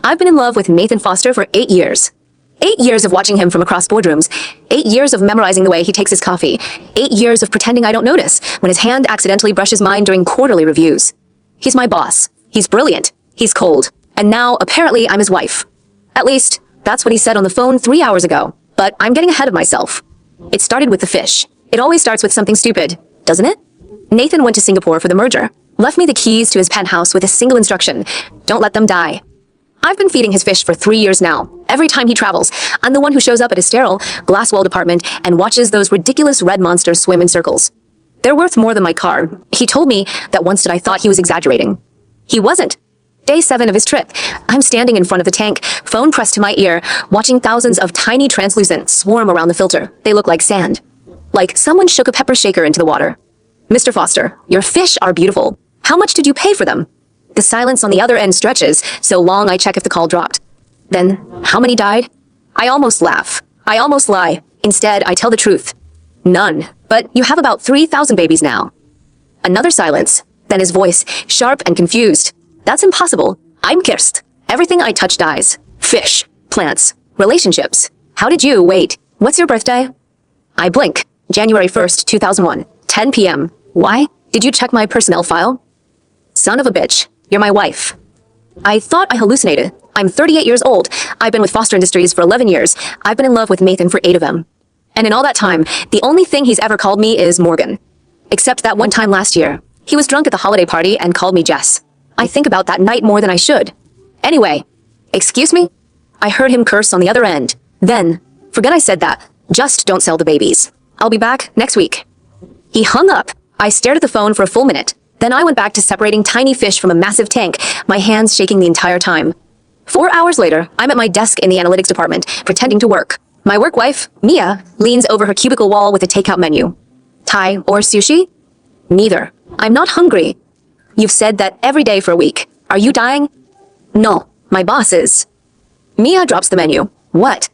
I've been in love with Nathan Foster for 8 years. 8 years of watching him from across boardrooms. 8 years of memorizing the way he takes his coffee. 8 years of pretending I don't notice when his hand accidentally brushes mine during quarterly reviews. He's my boss. He's brilliant. He's cold. And now, apparently, I'm his wife. At least, that's what he said on the phone 3 hours ago. But I'm getting ahead of myself. It started with the fish. It always starts with something stupid, doesn't it? Nathan went to Singapore for the merger. Left me the keys to his penthouse with a single instruction: don't let them die. I've been feeding his fish for 3 years now. Every time he travels, I'm the one who shows up at his sterile, glass-walled apartment and watches those ridiculous red monsters swim in circles. They're worth more than my car. He told me that once that I thought he was exaggerating. He wasn't. Day 7 of his trip, I'm standing in front of the tank, phone pressed to my ear, watching thousands of tiny translucent swarm around the filter. They look like sand. Like someone shook a pepper shaker into the water. Mr. Foster, your fish are beautiful. How much did you pay for them? The silence on the other end stretches, so long I check if the call dropped. Then, how many died? I almost laugh. I almost lie. Instead, I tell the truth. None. But you have about 3,000 babies now. Another silence. Then his voice, sharp and confused. That's impossible. I'm cursed. Everything I touch dies. Fish, plants, relationships. How did you wait? What's your birthday? I blink. January 1st, 2001, 10 p.m. Why? Did you check my personnel file? Son of a bitch. You're my wife. I thought I hallucinated. I'm 38 years old. I've been with Foster Industries for 11 years. I've been in love with Nathan for 8 of them. And in all that time, the only thing he's ever called me is Morgan. Except that one time last year. He was drunk at the holiday party and called me Jess. I think about that night more than I should. Anyway, excuse me? I heard him curse on the other end. Then, forget I said that. Just don't sell the babies. I'll be back next week. He hung up. I stared at the phone for a full minute. Then I went back to separating tiny fish from a massive tank, my hands shaking the entire time. 4 hours later, I'm at my desk in the analytics department, pretending to work. My work wife, Mia, leans over her cubicle wall with a takeout menu. Thai or sushi? Neither. I'm not hungry. You've said that every day for a week. Are you dying? No, my boss is. Mia drops the menu. What?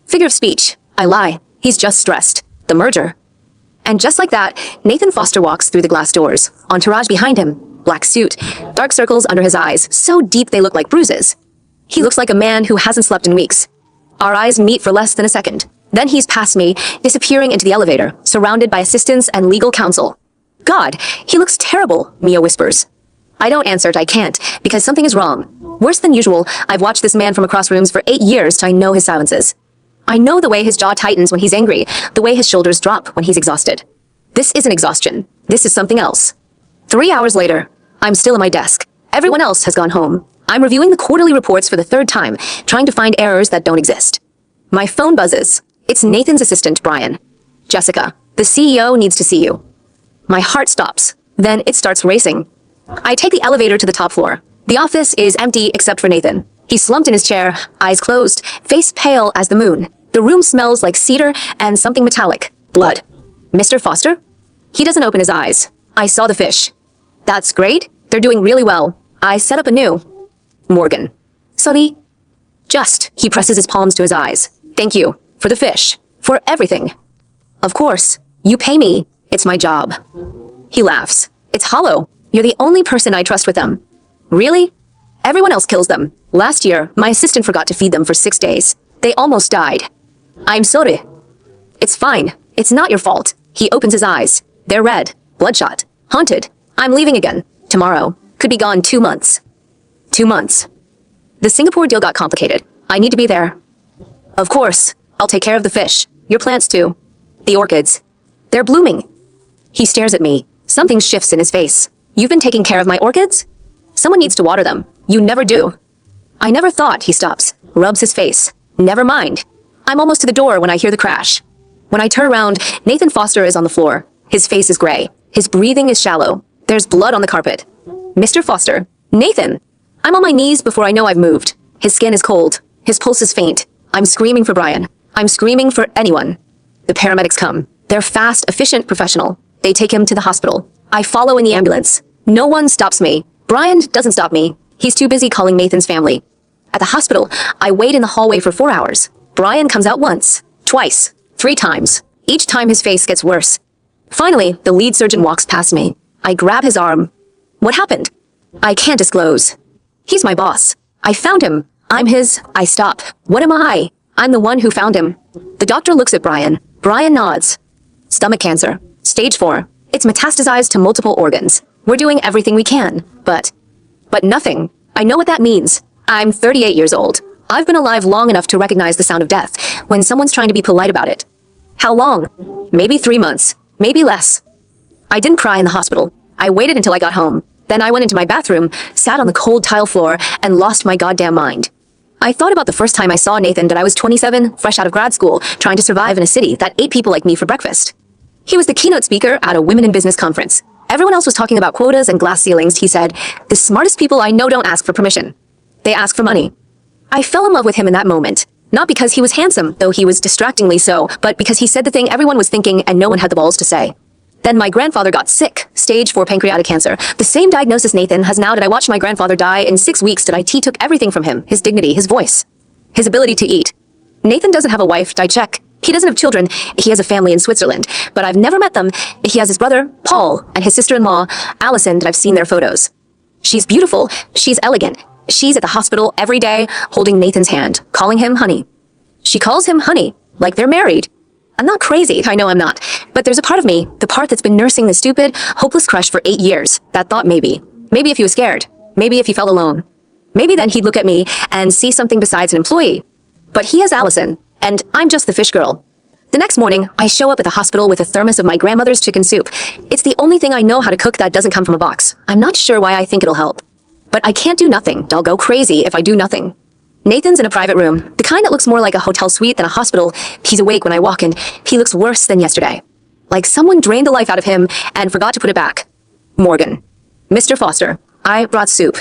Figure of speech. I lie. He's just stressed. The merger. And just like that, Nathan Foster walks through the glass doors. Entourage behind him. Black suit. Dark circles under his eyes, so deep they look like bruises. He looks like a man who hasn't slept in weeks. Our eyes meet for less than a second. Then he's past me, disappearing into the elevator, surrounded by assistants and legal counsel. God, he looks terrible, Mia whispers. I don't answer it, I can't, because something is wrong. Worse than usual, I've watched this man from across rooms for 8 years, so I know his silences. I know the way his jaw tightens when he's angry, the way his shoulders drop when he's exhausted. This isn't exhaustion. This is something else. 3 hours later, I'm still at my desk. Everyone else has gone home. I'm reviewing the quarterly reports for the 3rd time, trying to find errors that don't exist. My phone buzzes. It's Nathan's assistant, Brian. Jessica, the CEO needs to see you. My heart stops. Then it starts racing. I take the elevator to the top floor. The office is empty except for Nathan. He's slumped in his chair, eyes closed, face pale as the moon. The room smells like cedar and something metallic. Blood. Mr. Foster? He doesn't open his eyes. I saw the fish. That's great. They're doing really well. I set up a new. Morgan. Sorry. Just. He presses his palms to his eyes. Thank you. For the fish. For everything. Of course. You pay me. It's my job. He laughs. It's hollow. You're the only person I trust with them. Really? Everyone else kills them. Last year, my assistant forgot to feed them for 6 days. They almost died. I'm sorry. It's fine. It's not your fault. He opens his eyes. They're red. Bloodshot. Haunted. I'm leaving again. Tomorrow. Could be gone 2 months. 2 months. The Singapore deal got complicated. I need to be there. Of course. I'll take care of the fish. Your plants too. The orchids. They're blooming. He stares at me. Something shifts in his face. You've been taking care of my orchids? Someone needs to water them. You never do. I never thought. He stops. Rubs his face. Never mind. I'm almost to the door when I hear the crash. When I turn around, Nathan Foster is on the floor. His face is gray. His breathing is shallow. There's blood on the carpet. Mr. Foster. Nathan. I'm on my knees before I know I've moved. His skin is cold. His pulse is faint. I'm screaming for Brian. I'm screaming for anyone. The paramedics come. They're fast, efficient, professional. They take him to the hospital. I follow in the ambulance. No one stops me. Brian doesn't stop me. He's too busy calling Nathan's family. At the hospital, I wait in the hallway for 4 hours. Brian comes out once, twice, 3 times. Each time his face gets worse. Finally, the lead surgeon walks past me. I grab his arm. What happened? I can't disclose. He's my boss. I found him. I stop. What am I? I'm the one who found him. The doctor looks at Brian. Brian nods. Stomach cancer. Stage 4. It's metastasized to multiple organs. We're doing everything we can, but nothing. I know what that means. I'm 38 years old. I've been alive long enough to recognize the sound of death when someone's trying to be polite about it. How long? Maybe 3 months. Maybe less. I didn't cry in the hospital. I waited until I got home. Then I went into my bathroom, sat on the cold tile floor, and lost my goddamn mind. I thought about the first time I saw Nathan that I was 27, fresh out of grad school, trying to survive in a city that ate people like me for breakfast. He was the keynote speaker at a Women in Business conference. Everyone else was talking about quotas and glass ceilings. He said, "The smartest people I know don't ask for permission. They ask for money." I fell in love with him in that moment. Not because he was handsome, though he was distractingly so, but because he said the thing everyone was thinking and no one had the balls to say. Then my grandfather got sick, stage 4 pancreatic cancer. The same diagnosis Nathan has now. Did I watch my grandfather die in 6 weeks? Did IT took everything from him, his dignity, his voice, his ability to eat. Nathan doesn't have a wife, I check. He doesn't have children. He has a family in Switzerland, but I've never met them. He has his brother, Paul, and his sister-in-law, Allison, that I've seen their photos. She's beautiful. She's elegant. She's at the hospital every day, holding Nathan's hand, calling him honey. She calls him honey, like they're married. I'm not crazy, I know I'm not, but there's a part of me, the part that's been nursing the stupid, hopeless crush for 8 years, that thought maybe if he was scared, maybe if he felt alone, maybe then he'd look at me and see something besides an employee. But he has Allison, and I'm just the fish girl. The next morning, I show up at the hospital with a thermos of my grandmother's chicken soup. It's the only thing I know how to cook that doesn't come from a box. I'm not sure why I think it'll help. But I can't do nothing. I'll go crazy if I do nothing. Nathan's in a private room, the kind that looks more like a hotel suite than a hospital. He's awake when I walk in. He looks worse than yesterday. Like someone drained the life out of him and forgot to put it back. Morgan. Mr. Foster, I brought soup.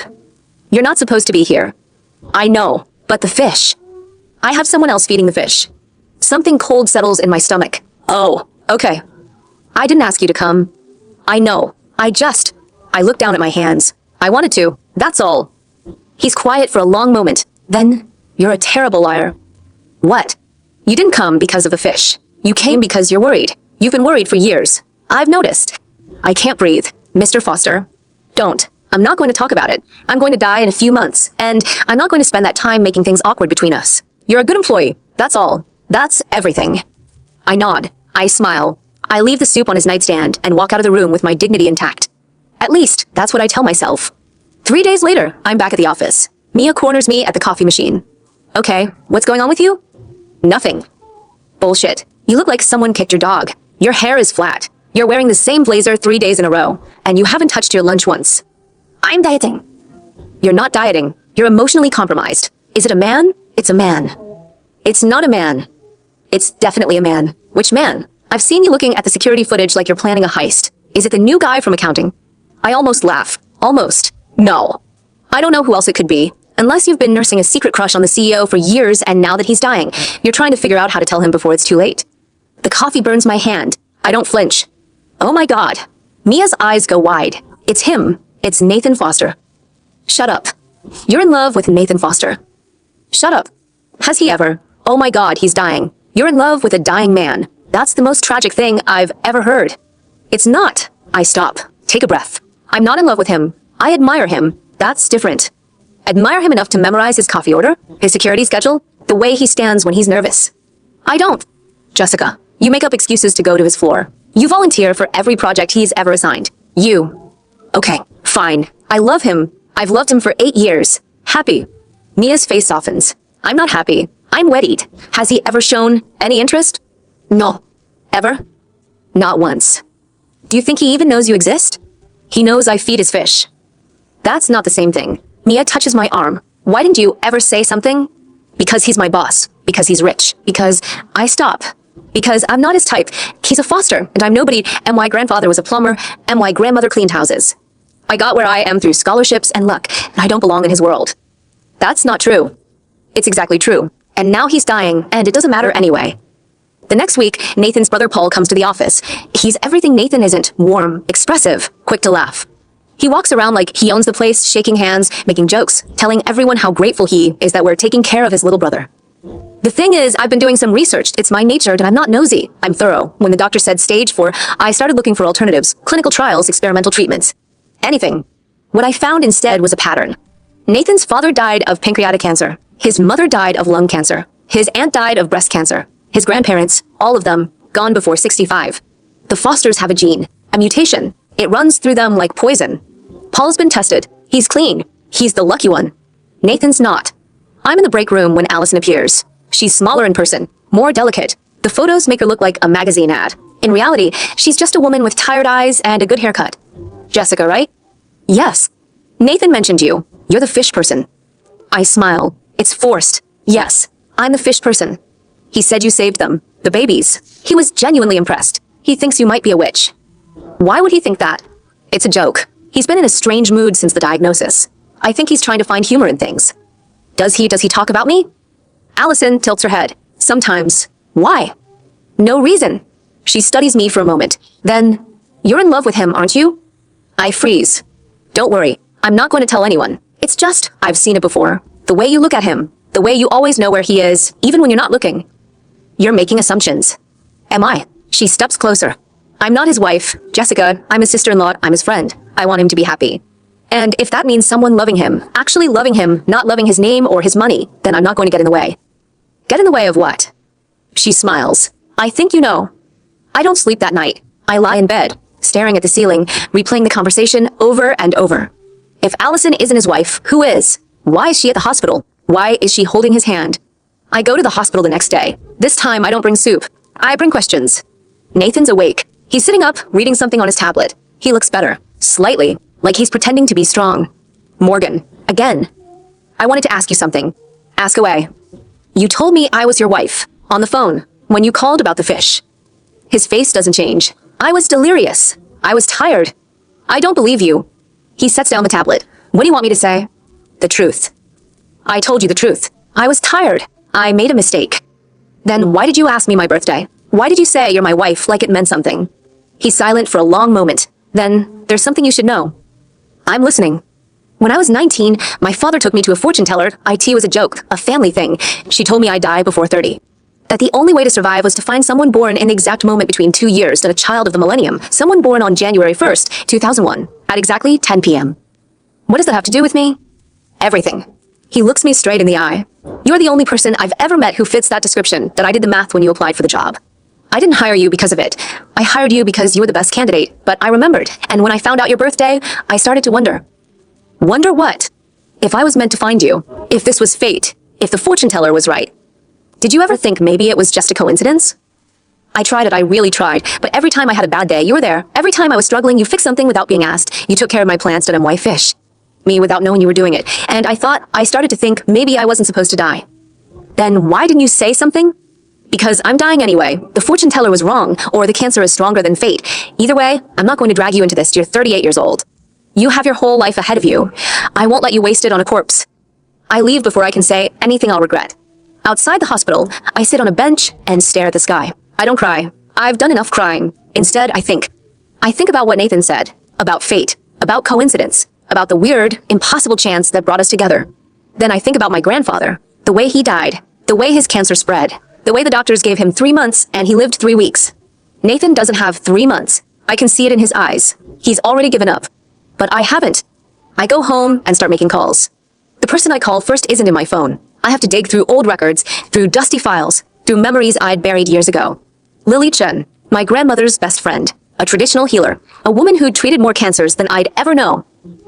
You're not supposed to be here. I know, but the fish. I have someone else feeding the fish. Something cold settles in my stomach. Oh, okay. I didn't ask you to come. I know. I looked down at my hands. I wanted to, that's all. He's quiet for a long moment. Then, you're a terrible liar. What? You didn't come because of the fish. You came because you're worried. You've been worried for years. I've noticed. I can't breathe. Mr. Foster. Don't. I'm not going to talk about it. I'm going to die in a few months, and I'm not going to spend that time making things awkward between us. You're a good employee. That's all. That's everything. I nod. I smile. I leave the soup on his nightstand and walk out of the room with my dignity intact. At least, that's what I tell myself. 3 days later, I'm back at the office. Mia corners me at the coffee machine. Okay, what's going on with you? Nothing. Bullshit. You look like someone kicked your dog. Your hair is flat. You're wearing the same blazer 3 days in a row, and you haven't touched your lunch once. I'm dieting. You're not dieting. You're emotionally compromised. Is it a man? It's a man. It's not a man. It's definitely a man. Which man? I've seen you looking at the security footage like you're planning a heist. Is it the new guy from accounting? I almost laugh. Almost. No. I don't know who else it could be. Unless you've been nursing a secret crush on the CEO for years and now that he's dying, you're trying to figure out how to tell him before it's too late. The coffee burns my hand. I don't flinch. Oh my God. Mia's eyes go wide. It's him. It's Nathan Foster. Shut up. You're in love with Nathan Foster. Shut up. Has he ever? Oh my God, he's dying. You're in love with a dying man. That's the most tragic thing I've ever heard. It's not. I stop. Take a breath. I'm not in love with him. I admire him. That's different. Admire him enough to memorize his coffee order, his security schedule, the way he stands when he's nervous. I don't. Jessica, you make up excuses to go to his floor. You volunteer for every project he's ever assigned. You. Okay, fine. I love him. I've loved him for 8 years. Happy. Mia's face softens. I'm not happy. I'm wedded. Has he ever shown any interest? No. Ever? Not once. Do you think he even knows you exist? He knows I feed his fish. That's not the same thing. Mia touches my arm. Why didn't you ever say something? Because he's my boss. Because he's rich. Because I stop. Because I'm not his type. He's a Foster, and I'm nobody, and my grandfather was a plumber, and my grandmother cleaned houses. I got where I am through scholarships and luck, and I don't belong in his world. That's not true. It's exactly true. And now he's dying, and it doesn't matter anyway. The next week, Nathan's brother Paul comes to the office. He's everything Nathan isn't. Warm, expressive, quick to laugh. He walks around like he owns the place, shaking hands, making jokes, telling everyone how grateful he is that we're taking care of his little brother. The thing is, I've been doing some research. It's my nature, and I'm not nosy. I'm thorough. When the doctor said stage 4, I started looking for alternatives, clinical trials, experimental treatments. Anything. What I found instead was a pattern. Nathan's father died of pancreatic cancer. His mother died of lung cancer. His aunt died of breast cancer. His grandparents, all of them, gone before 65. The Fosters have a gene, a mutation. It runs through them like poison. Paul's been tested. He's clean. He's the lucky one. Nathan's not. I'm in the break room when Allison appears. She's smaller in person, more delicate. The photos make her look like a magazine ad. In reality, she's just a woman with tired eyes and a good haircut. Jessica, right? Yes. Nathan mentioned you. You're the fish person. I smile. It's forced. Yes, I'm the fish person. He said you saved them, the babies. He was genuinely impressed. He thinks you might be a witch. Why would he think that? It's a joke. He's been in a strange mood since the diagnosis. I think he's trying to find humor in things. Does he talk about me? Allison tilts her head. Sometimes. Why? No reason. She studies me for a moment. Then, you're in love with him, aren't you? I freeze. Don't worry. I'm not going to tell anyone. It's just, I've seen it before. The way you look at him. The way you always know where he is, even when you're not looking. You're making assumptions. Am I? She steps closer. I'm not his wife, Jessica. I'm his sister-in-law. I'm his friend. I want him to be happy. And if that means someone loving him, actually loving him, not loving his name or his money, then I'm not going to get in the way. Get in the way of what? She smiles. I think you know. I don't sleep that night. I lie in bed, staring at the ceiling, replaying the conversation over and over. If Allison isn't his wife, who is? Why is she at the hospital? Why is she holding his hand? I go to the hospital the next day. This time I don't bring soup. I bring questions. Nathan's awake. He's sitting up, reading something on his tablet. He looks better. Slightly. Like he's pretending to be strong. Morgan. Again. I wanted to ask you something. Ask away. You told me I was your wife. On the phone. When you called about the fish. His face doesn't change. I was delirious. I was tired. I don't believe you. He sets down the tablet. What do you want me to say? The truth. I told you the truth. I was tired. I made a mistake. Then why did you ask me my birthday? Why did you say you're my wife like it meant something? He's silent for a long moment. Then, there's something you should know. I'm listening. When I was 19, my father took me to a fortune teller. IT was a joke, a family thing. She told me I'd die before 30. That the only way to survive was to find someone born in the exact moment between 2 years and a child of the millennium. Someone born on January 1st, 2001, at exactly 10 p.m. What does that have to do with me? Everything. He looks me straight in the eye. You're the only person I've ever met who fits that description, that I did the math when you applied for the job. I didn't hire you because of it. I hired you because you were the best candidate, but I remembered, and when I found out your birthday, I started to wonder. Wonder what? If I was meant to find you, if this was fate, if the fortune teller was right. Did you ever think maybe it was just a coincidence? I tried it, I really tried, but every time I had a bad day, you were there. Every time I was struggling, you fixed something without being asked. You took care of my plants and why fish. Me without knowing you were doing it, and I started to think maybe I wasn't supposed to die. Then why didn't you say something? Because I'm dying anyway. The fortune teller was wrong, or the cancer is stronger than fate. Either way, I'm not going to drag you into this. You're 38 years old. You have your whole life ahead of you. I won't let you waste it on a corpse. I leave before I can say anything I'll regret. Outside the hospital, I sit on a bench and stare at the sky. I don't cry. I've done enough crying. Instead, I think. I think about what Nathan said. About fate. About coincidence. About the weird, impossible chance that brought us together. Then I think about my grandfather. The way he died. The way his cancer spread. The way the doctors gave him 3 months and he lived 3 weeks. Nathan doesn't have 3 months. I can see it in his eyes. He's already given up. But I haven't. I go home and start making calls. The person I call first isn't in my phone. I have to dig through old records, through dusty files, through memories I'd buried years ago. Lily Chen, my grandmother's best friend, a traditional healer, a woman who'd treated more cancers than I'd ever know.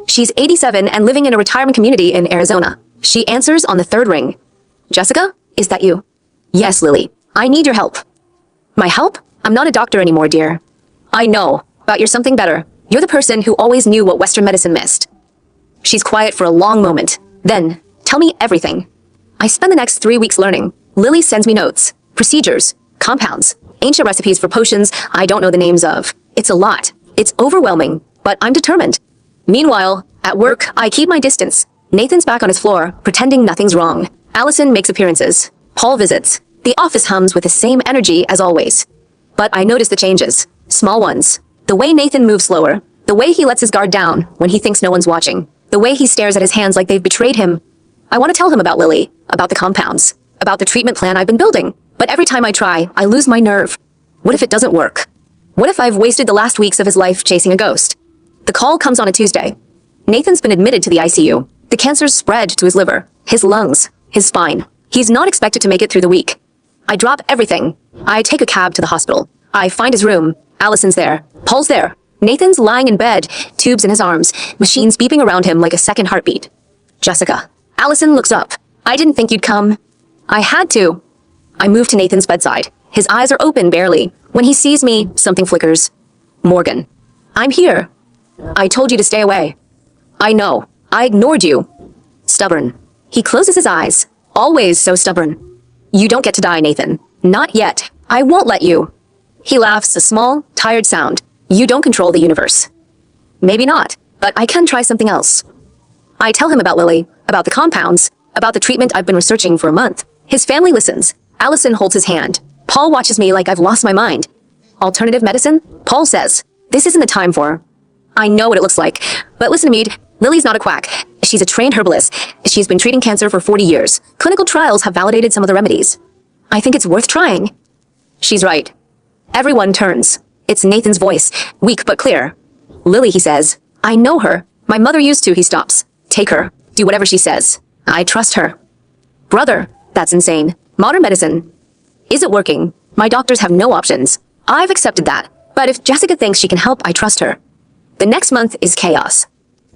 She's 87 and living in a retirement community in Arizona. She answers on the 3rd ring. Jessica, is that you? Yes, Lily. I need your help. My help? I'm not a doctor anymore, dear. I know, but you're something better. You're the person who always knew what Western medicine missed. She's quiet for a long moment. Then, tell me everything. I spend the next 3 weeks learning. Lily sends me notes, procedures, compounds, ancient recipes for potions I don't know the names of. It's a lot. It's overwhelming, but I'm determined. Meanwhile, at work, I keep my distance. Nathan's back on his floor, pretending nothing's wrong. Allison makes appearances. Paul visits. The office hums with the same energy as always. But I notice the changes. Small ones. The way Nathan moves slower. The way he lets his guard down when he thinks no one's watching. The way he stares at his hands like they've betrayed him. I want to tell him about Lily, about the compounds, about the treatment plan I've been building. But every time I try, I lose my nerve. What if it doesn't work? What if I've wasted the last weeks of his life chasing a ghost? The call comes on a Tuesday. Nathan's been admitted to the ICU. The cancer's spread to his liver, his lungs, his spine. He's not expected to make it through the week. I drop everything. I take a cab to the hospital. I find his room. Allison's there. Paul's there. Nathan's lying in bed, tubes in his arms, machines beeping around him like a second heartbeat. Jessica. Allison looks up. I didn't think you'd come. I had to. I move to Nathan's bedside. His eyes are open barely. When he sees me, something flickers. Morgan. I'm here. I told you to stay away. I know. I ignored you. Stubborn. He closes his eyes. Always so stubborn. You don't get to die, Nathan. Not yet. I won't let you. He laughs, a small, tired sound. You don't control the universe. Maybe not, but I can try something else. I tell him about Lily, about the compounds, about the treatment I've been researching for a month. His family listens. Allison holds his hand. Paul watches me like I've lost my mind. Alternative medicine? Paul says. This isn't the time for. I know what it looks like, but listen to me. Lily's not a quack. She's a trained herbalist. She's been treating cancer for 40 years. Clinical trials have validated some of the remedies. I think it's worth trying. She's right. Everyone turns. It's Nathan's voice, weak but clear. Lily, he says. I know her. My mother used to, he stops. Take her. Do whatever she says. I trust her. Brother, that's insane. Modern medicine. Is it working? My doctors have no options. I've accepted that. But if Jessica thinks she can help, I trust her. The next month is chaos.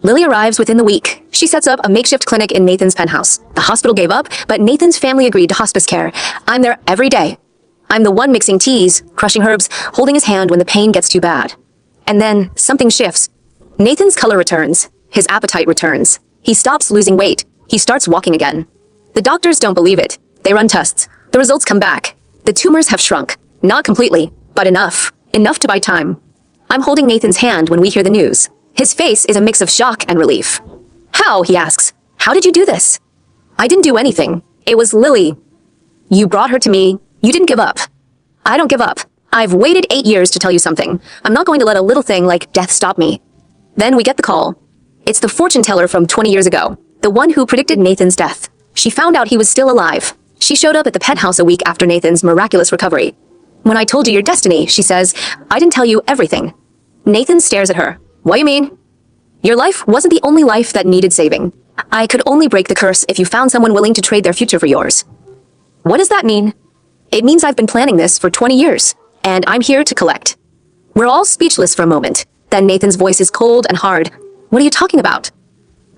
Lily arrives within the week. She sets up a makeshift clinic in Nathan's penthouse. The hospital gave up, but Nathan's family agreed to hospice care. I'm there every day. I'm the one mixing teas, crushing herbs, holding his hand when the pain gets too bad. And then, something shifts. Nathan's color returns. His appetite returns. He stops losing weight. He starts walking again. The doctors don't believe it. They run tests. The results come back. The tumors have shrunk. Not completely, but enough. Enough to buy time. I'm holding Nathan's hand when we hear the news. His face is a mix of shock and relief. How? He asks. How did you do this? I didn't do anything. It was Lily. You brought her to me. You didn't give up. I don't give up. I've waited 8 years to tell you something. I'm not going to let a little thing like death stop me. Then we get the call. It's the fortune teller from 20 years ago. The one who predicted Nathan's death. She found out he was still alive. She showed up at the penthouse a week after Nathan's miraculous recovery. When I told you your destiny, she says, I didn't tell you everything. Nathan stares at her. What do you mean? Your life wasn't the only life that needed saving. I could only break the curse if you found someone willing to trade their future for yours. What does that mean? It means I've been planning this for 20 years, and I'm here to collect. We're all speechless for a moment. Then Nathan's voice is cold and hard. What are you talking about?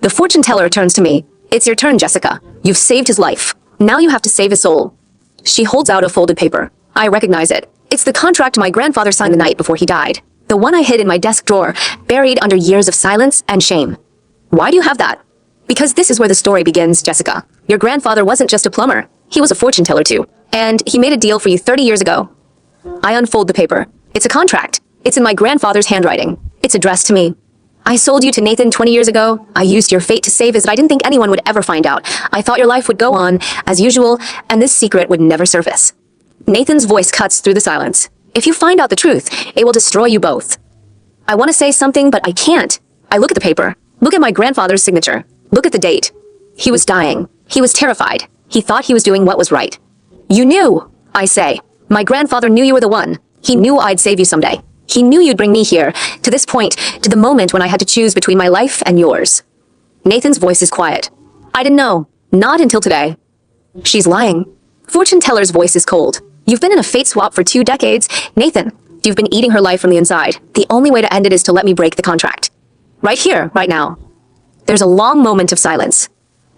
The fortune teller turns to me. It's your turn, Jessica. You've saved his life. Now you have to save his soul. She holds out a folded paper. I recognize it. It's the contract my grandfather signed the night before he died. The one I hid in my desk drawer, buried under years of silence and shame. Why do you have that? Because this is where the story begins, Jessica. Your grandfather wasn't just a plumber. He was a fortune teller too. And he made a deal for you 30 years ago. I unfold the paper. It's a contract. It's in my grandfather's handwriting. It's addressed to me. I sold you to Nathan 20 years ago. I used your fate to save his, but I didn't think anyone would ever find out. I thought your life would go on, as usual, and this secret would never surface. Nathan's voice cuts through the silence. If you find out the truth, it will destroy you both. I want to say something, but I can't. I look at the paper. Look at my grandfather's signature. Look at the date. He was dying. He was terrified. He thought he was doing what was right. You knew, I say. My grandfather knew you were the one. He knew I'd save you someday. He knew you'd bring me here, to this point, to the moment when I had to choose between my life and yours. Nathan's voice is quiet. I didn't know. Not until today. She's lying. Fortune teller's voice is cold. You've been in a fate swap for 2 decades. Nathan, you've been eating her life from the inside. The only way to end it is to let me break the contract. Right here, right now. There's a long moment of silence.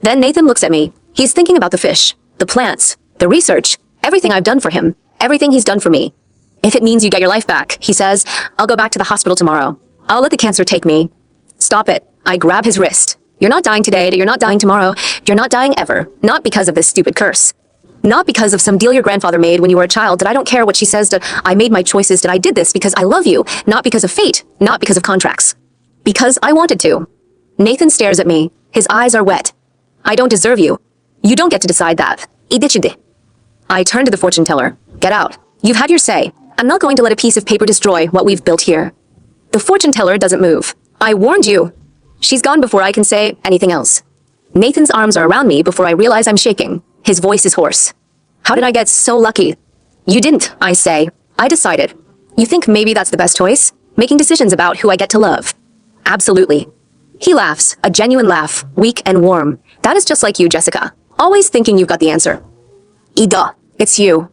Then Nathan looks at me. He's thinking about the fish, the plants, the research, everything I've done for him, everything he's done for me. If it means you get your life back, he says, I'll go back to the hospital tomorrow. I'll let the cancer take me. Stop it. I grab his wrist. You're not dying today, you're not dying tomorrow. You're not dying ever. Not because of this stupid curse. Not because of some deal your grandfather made when you were a child that I don't care what she says, that I made my choices, that I did this because I love you. Not because of fate. Not because of contracts. Because I wanted to. Nathan stares at me. His eyes are wet. I don't deserve you. You don't get to decide that. I turn to the fortune teller. Get out. You've had your say. I'm not going to let a piece of paper destroy what we've built here. The fortune teller doesn't move. I warned you. She's gone before I can say anything else. Nathan's arms are around me before I realize I'm shaking. His voice is hoarse. How did I get so lucky? You didn't, I say. I decided. You think maybe that's the best choice? Making decisions about who I get to love. Absolutely. He laughs, a genuine laugh, weak and warm. That is just like you, Jessica. Always thinking you've got the answer. Ida, it's you.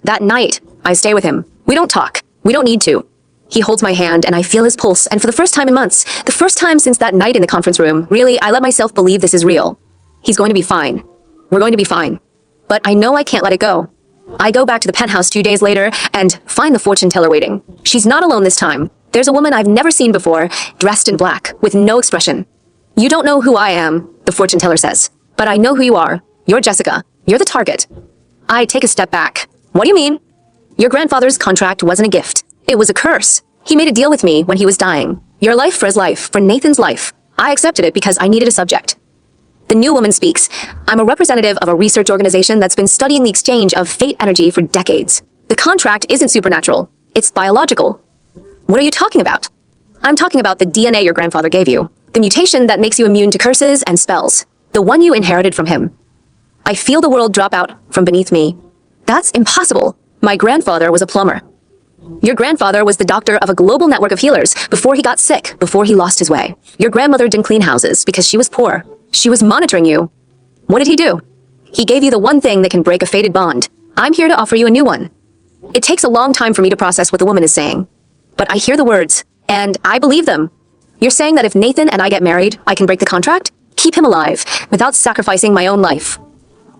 That night, I stay with him. We don't talk. We don't need to. He holds my hand and I feel his pulse, and for the first time in months, the first time since that night in the conference room, really, I let myself believe this is real. He's going to be fine. We're going to be fine. But I know I can't let it go. I go back to the penthouse 2 days later and find the fortune teller waiting. She's not alone this time. There's a woman I've never seen before, dressed in black, with no expression. You don't know who I am, the fortune teller says. But I know who you are. You're Jessica. You're the target. I take a step back. What do you mean? Your grandfather's contract wasn't a gift. It was a curse. He made a deal with me when he was dying. Your life for his life, for Nathan's life. I accepted it because I needed a subject. The new woman speaks. I'm a representative of a research organization that's been studying the exchange of fate energy for decades. The contract isn't supernatural. It's biological. What are you talking about? I'm talking about the DNA your grandfather gave you. The mutation that makes you immune to curses and spells. The one you inherited from him. I feel the world drop out from beneath me. That's impossible. My grandfather was a plumber. Your grandfather was the doctor of a global network of healers before he got sick, before he lost his way. Your grandmother didn't clean houses because she was poor. She was monitoring you. What did he do? He gave you the one thing that can break a fated bond. I'm here to offer you a new one. It takes a long time for me to process what the woman is saying. But I hear the words, and I believe them. You're saying that if Nathan and I get married, I can break the contract? Keep him alive, without sacrificing my own life.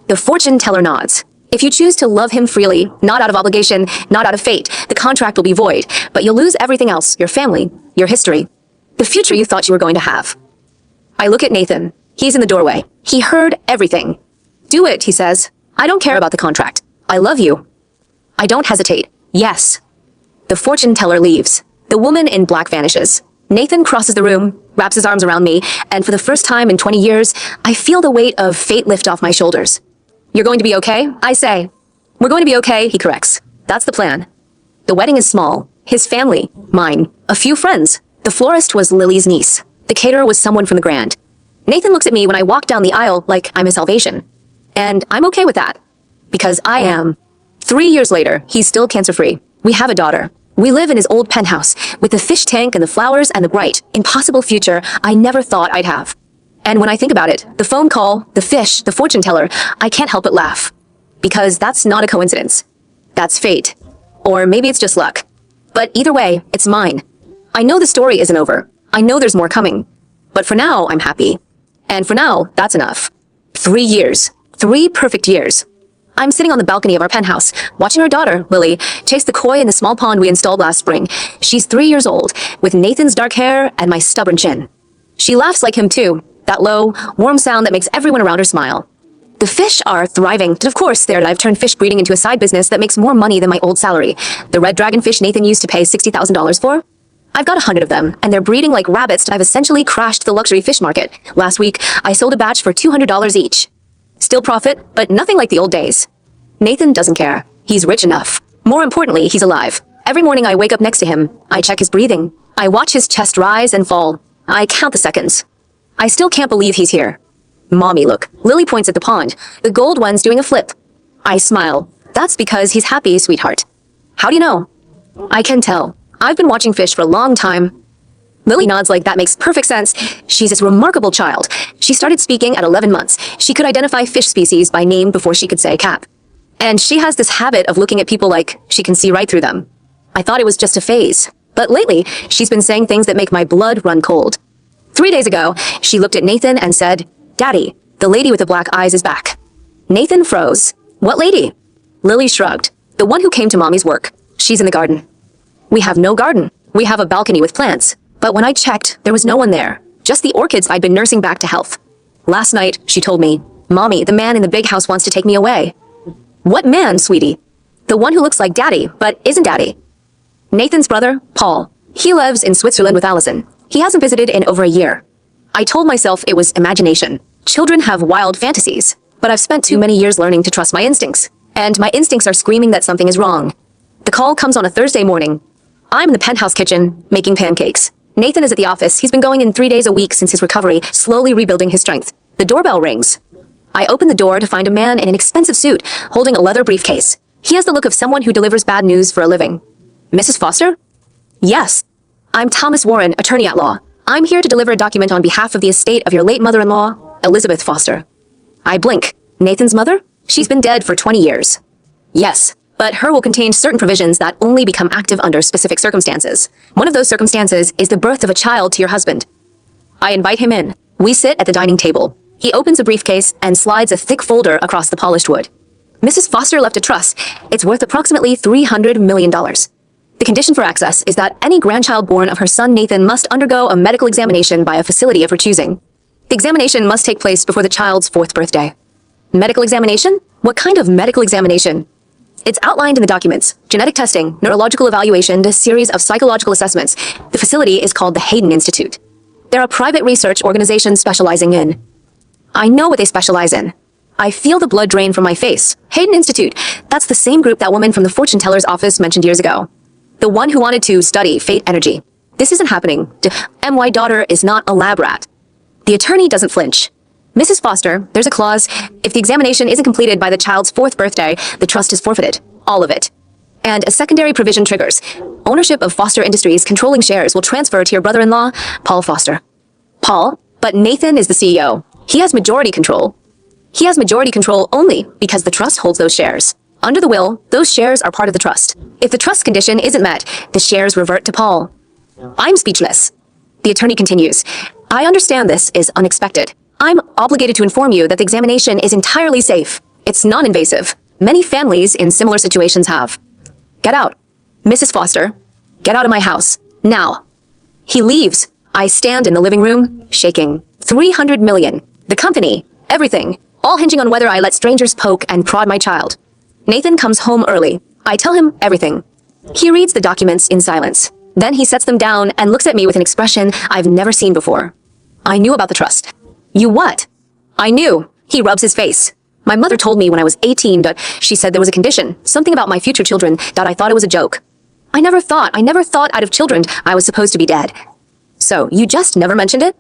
The fortune teller nods. If you choose to love him freely, not out of obligation, not out of fate, the contract will be void, but you'll lose everything else, your family, your history, the future you thought you were going to have. I look at Nathan. He's in the doorway. He heard everything. Do it, he says. I don't care about the contract. I love you. I don't hesitate. Yes. The fortune teller leaves. The woman in black vanishes. Nathan crosses the room, wraps his arms around me, and for the first time in 20 years, I feel the weight of fate lift off my shoulders. You're going to be okay? I say. We're going to be okay, he corrects. That's the plan. The wedding is small. His family, mine, a few friends. The florist was Lily's niece. The caterer was someone from the Grand. Nathan looks at me when I walk down the aisle like I'm his salvation. And I'm okay with that. Because I am. 3 years later, he's still cancer-free. We have a daughter. We live in his old penthouse, with the fish tank and the flowers and the bright, impossible future I never thought I'd have. And when I think about it, the phone call, the fish, the fortune teller, I can't help but laugh. Because that's not a coincidence. That's fate. Or maybe it's just luck. But either way, it's mine. I know the story isn't over. I know there's more coming. But for now, I'm happy. And for now, that's enough. 3 years. 3 perfect years. I'm sitting on the balcony of our penthouse, watching our daughter, Lily, chase the koi in the small pond we installed last spring. She's 3 years old, with Nathan's dark hair and my stubborn chin. She laughs like him too, that low, warm sound that makes everyone around her smile. The fish are thriving, and of course I've turned fish breeding into a side business that makes more money than my old salary. The red dragonfish Nathan used to pay $60,000 for? I've got 100 of them, and they're breeding like rabbits. I've essentially crashed the luxury fish market. Last week, I sold a batch for $200 each. Still profit, but nothing like the old days. Nathan doesn't care. He's rich enough. More importantly, he's alive. Every morning I wake up next to him. I check his breathing. I watch his chest rise and fall. I count the seconds. I still can't believe he's here. Mommy, look. Lily points at the pond. The gold one's doing a flip. I smile. That's because he's happy, sweetheart. How do you know? I can tell. I've been watching fish for a long time. Lily nods like that makes perfect sense. She's this remarkable child. She started speaking at 11 months. She could identify fish species by name before she could say cap. And she has this habit of looking at people like she can see right through them. I thought it was just a phase. But lately, she's been saying things that make my blood run cold. 3 days ago, she looked at Nathan and said, "Daddy, the lady with the black eyes is back." Nathan froze. What lady? Lily shrugged. The one who came to Mommy's work. She's in the garden. We have no garden. We have a balcony with plants. But when I checked, there was no one there. Just the orchids I'd been nursing back to health. Last night, she told me, "Mommy, the man in the big house wants to take me away." What man, sweetie? The one who looks like Daddy, but isn't Daddy. Nathan's brother, Paul. He lives in Switzerland with Allison. He hasn't visited in over a year. I told myself it was imagination. Children have wild fantasies. But I've spent too many years learning to trust my instincts. And my instincts are screaming that something is wrong. The call comes on a Thursday morning. I'm in the penthouse kitchen, making pancakes. Nathan is at the office. He's been going in 3 days a week since his recovery, slowly rebuilding his strength. The doorbell rings. I open the door to find a man in an expensive suit, holding a leather briefcase. He has the look of someone who delivers bad news for a living. Mrs. Foster? Yes. I'm Thomas Warren, attorney at law. I'm here to deliver a document on behalf of the estate of your late mother-in-law, Elizabeth Foster. I blink. Nathan's mother? She's been dead for 20 years. Yes, but her will contain certain provisions that only become active under specific circumstances. One of those circumstances is the birth of a child to your husband. I invite him in. We sit at the dining table. He opens a briefcase and slides a thick folder across the polished wood. Mrs. Foster left a trust. It's worth approximately $300 million. The condition for access is that any grandchild born of her son Nathan must undergo a medical examination by a facility of her choosing. The examination must take place before the child's 4th birthday. Medical examination? What kind of medical examination? It's outlined in the documents. Genetic testing, neurological evaluation, a series of psychological assessments. The facility is called the Hayden Institute. They're a private research organization specializing in... I know what they specialize in. I feel the blood drain from my face. Hayden Institute, that's the same group that woman from the fortune teller's office mentioned years ago. The one who wanted to study fate energy. This isn't happening. My daughter is not a lab rat. The attorney doesn't flinch. Mrs. Foster, there's a clause. If the examination isn't completed by the child's 4th birthday, the trust is forfeited. All of it. And a secondary provision triggers. Ownership of Foster Industries controlling shares will transfer to your brother-in-law, Paul Foster. Paul? But Nathan is the CEO. He has majority control. He has majority control only because the trust holds those shares. Under the will, those shares are part of the trust. If the trust condition isn't met, the shares revert to Paul. I'm speechless. The attorney continues. I understand this is unexpected. I'm obligated to inform you that the examination is entirely safe. It's non-invasive. Many families in similar situations have. Get out. Mrs. Foster, get out of my house. Now. He leaves. I stand in the living room, shaking. 300 million. The company. Everything. All hinging on whether I let strangers poke and prod my child. Nathan comes home early. I tell him everything. He reads the documents in silence. Then he sets them down and looks at me with an expression I've never seen before. I knew about the trust. You what? I knew. He rubs his face. My mother told me when I was 18 that she said there was a condition, something about my future children, that I thought it was a joke. I never thought out of children I was supposed to be dead. So, you just never mentioned it?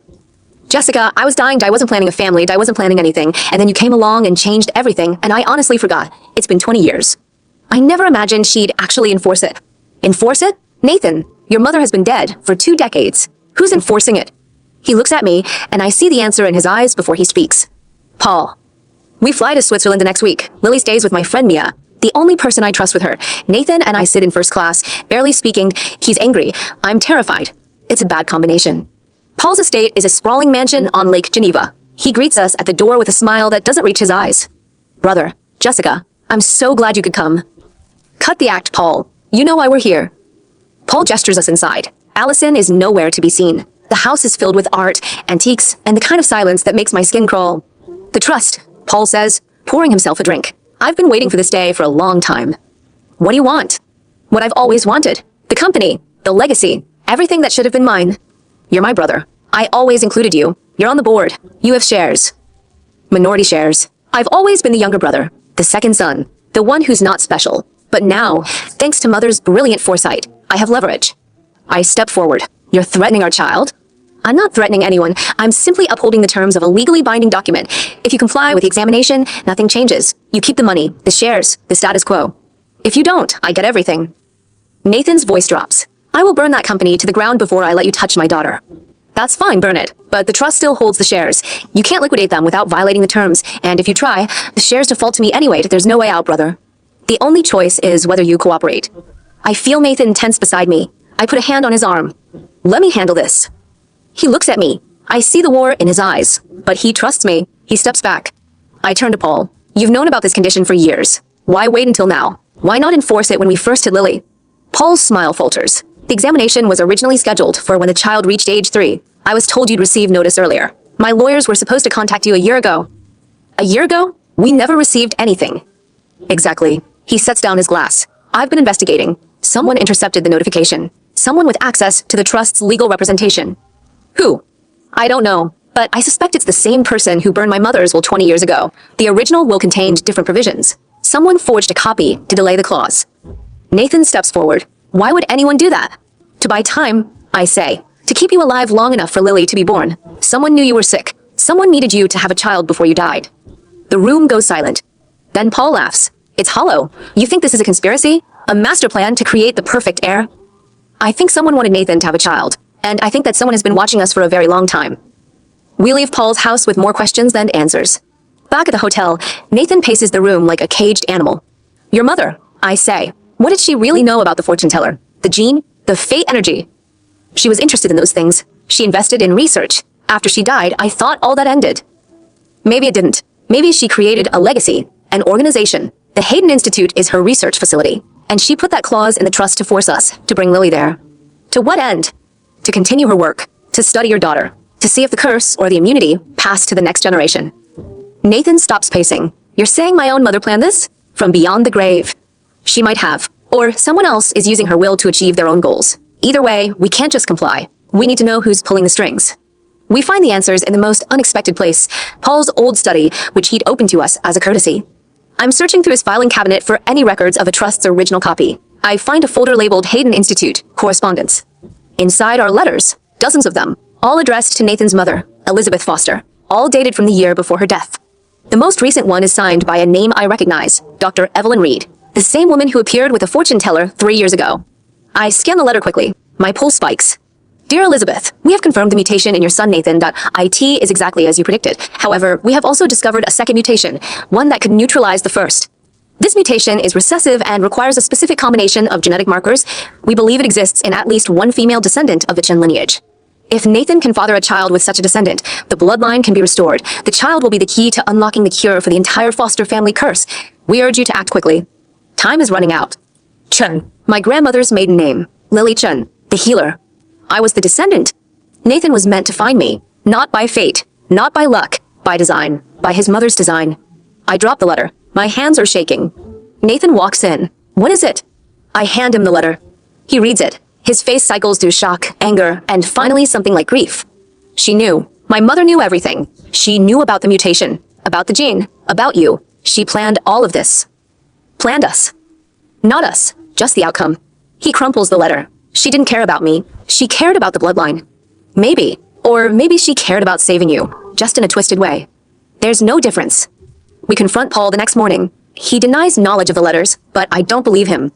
Jessica, I was dying, I wasn't planning a family, I wasn't planning anything, and then you came along and changed everything, and I honestly forgot. It's been 20 years. I never imagined she'd actually enforce it. Enforce it? Nathan, your mother has been dead for 2 decades. Who's enforcing it? He looks at me, and I see the answer in his eyes before he speaks. Paul. We fly to Switzerland the next week. Lily stays with my friend Mia, the only person I trust with her. Nathan and I sit in first class, barely speaking. He's angry. I'm terrified. It's a bad combination. Paul's estate is a sprawling mansion on Lake Geneva. He greets us at the door with a smile that doesn't reach his eyes. Brother, Jessica, I'm so glad you could come. Cut the act, Paul. You know why we're here. Paul gestures us inside. Allison is nowhere to be seen. The house is filled with art, antiques, and the kind of silence that makes my skin crawl. The trust, Paul says, pouring himself a drink. I've been waiting for this day for a long time. What do you want? What I've always wanted. The company, the legacy, everything that should have been mine. You're my brother. I always included you. You're on the board. You have shares. Minority shares. I've always been the younger brother, the second son, the one who's not special. But now, thanks to Mother's brilliant foresight, I have leverage. I step forward. You're threatening our child? I'm not threatening anyone. I'm simply upholding the terms of a legally binding document. If you comply with the examination, nothing changes. You keep the money, the shares, the status quo. If you don't, I get everything. Nathan's voice drops. I will burn that company to the ground before I let you touch my daughter. That's fine, burn it. But the trust still holds the shares. You can't liquidate them without violating the terms. And if you try, the shares default to me anyway. There's no way out, brother. The only choice is whether you cooperate. I feel Nathan tense beside me. I put a hand on his arm. Let me handle this. He looks at me. I see the war in his eyes, but he trusts me. He steps back. I turn to Paul. You've known about this condition for years. Why wait until now? Why not enforce it when we first hit Lily? Paul's smile falters. The examination was originally scheduled for when the child reached age 3. I was told you'd receive notice earlier. My lawyers were supposed to contact you a year ago. A year ago? We never received anything. Exactly. He sets down his glass. I've been investigating. Someone intercepted the notification. Someone with access to the trust's legal representation. Who? I don't know, but I suspect it's the same person who burned my mother's will 20 years ago. The original will contained different provisions. Someone forged a copy to delay the clause. Nathan steps forward. Why would anyone do that? To buy time, I say. To keep you alive long enough for Lily to be born. Someone knew you were sick. Someone needed you to have a child before you died. The room goes silent. Then Paul laughs. It's hollow. You think this is a conspiracy? A master plan to create the perfect heir? I think someone wanted Nathan to have a child. And I think that someone has been watching us for a very long time. We leave Paul's house with more questions than answers. Back at the hotel, Nathan paces the room like a caged animal. Your mother, I say. What did she really know about the fortune teller? The gene? The fate energy? She was interested in those things. She invested in research. After she died, I thought all that ended. Maybe it didn't. Maybe she created a legacy, an organization. The Hayden Institute is her research facility, and she put that clause in the trust to force us to bring Lily there. To what end? To continue her work, to study your daughter, to see if the curse or the immunity passed to the next generation. Nathan stops pacing. You're saying my own mother planned this? From beyond the grave. She might have, or someone else is using her will to achieve their own goals. Either way, we can't just comply. We need to know who's pulling the strings. We find the answers in the most unexpected place, Paul's old study, which he'd opened to us as a courtesy. I'm searching through his filing cabinet for any records of a trust's original copy. I find a folder labeled Hayden Institute, Correspondence. Inside are letters, dozens of them, all addressed to Nathan's mother, Elizabeth Foster, all dated from the year before her death. The most recent one is signed by a name I recognize, Dr. Evelyn Reed, the same woman who appeared with a fortune teller 3 years ago. I scan the letter quickly. My pulse spikes. Dear Elizabeth, we have confirmed the mutation in your son Nathan.it is exactly as you predicted. However, we have also discovered a second mutation, one that could neutralize the first. This mutation is recessive and requires a specific combination of genetic markers. We believe it exists in at least one female descendant of the Chen lineage. If Nathan can father a child with such a descendant, the bloodline can be restored. The child will be the key to unlocking the cure for the entire Foster family curse. We urge you to act quickly. Time is running out. Chen, my grandmother's maiden name. Lily Chen, the healer. I was the descendant. Nathan was meant to find me, not by fate, not by luck, by design, by his mother's design. I drop the letter. My hands are shaking. Nathan walks in. What is it? I hand him the letter. He reads it. His face cycles through shock, anger, and finally something like grief. She knew. My mother knew everything. She knew about the mutation, about the gene, about you. She planned all of this. Planned us. Not us, just the outcome. He crumples the letter. She didn't care about me. She cared about the bloodline. Maybe. Or maybe she cared about saving you, just in a twisted way. There's no difference. We confront Paul the next morning. He denies knowledge of the letters, but I don't believe him.